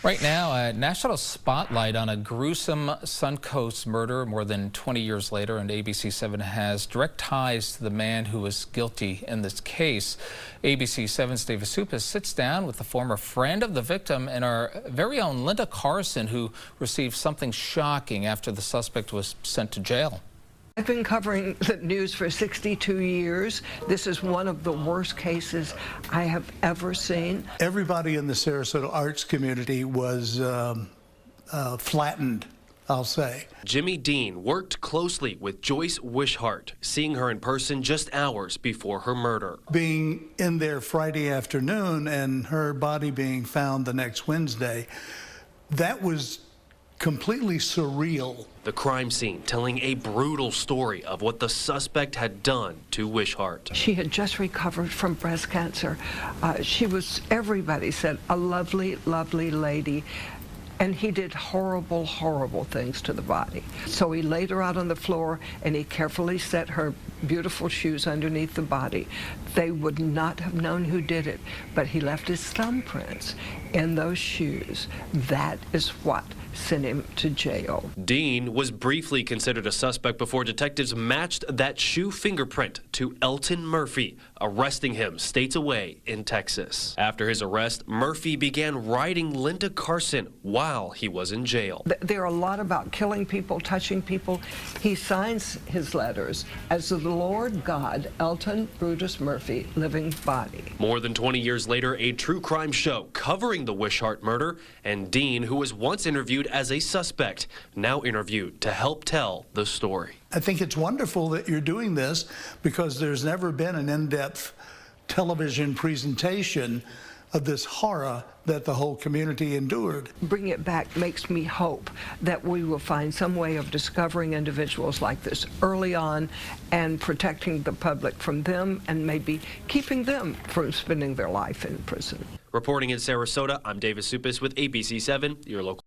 Right now, a national spotlight on a gruesome Suncoast murder more than 20 years later, and ABC 7 has direct ties to the man who was guilty in this case. ABC 7's David Suppes sits down with the former friend of the victim and our very own Linda Carson, who received something shocking after the suspect was sent to jail. I've been covering the news for 62 years. This is one of the worst cases I have ever seen. Everybody in the Sarasota arts community was flattened, I'll say. Jimmy Dean worked closely with Joyce Wishart, seeing her in person just hours before her murder. Being in there Friday afternoon and her body being found the next Wednesday, that was completely surreal. The crime scene telling a brutal story of what the suspect had done to Wishart. She had just recovered from breast cancer. She was, everybody said, a lovely, lovely lady. And he did horrible, horrible things to the body. So he laid her out on the floor and he carefully set her beautiful shoes underneath the body. They would not have known who did it, but he left his thumbprints in those shoes. That is what sent him to jail. Dean was briefly considered a suspect before detectives matched that shoe fingerprint to Elton Murphy, arresting him states away in Texas. After his arrest, Murphy began writing Linda Carson while he was in jail. There are a lot about killing people, touching people. He signs his letters as the Lord God, Elton Brutus Murphy, living body. More than 20 years later, a true crime show covering the Wishart murder, and Dean, who was once interviewed as a suspect, now interviewed to help tell the story. I think it's wonderful that you're doing this because there's never been an in-depth television presentation of this horror that the whole community endured. Bring it back makes me hope that we will find some way of discovering individuals like this early on and protecting the public from them and maybe keeping them from spending their life in prison. Reporting in Sarasota, I'm David Suppes with ABC 7, your local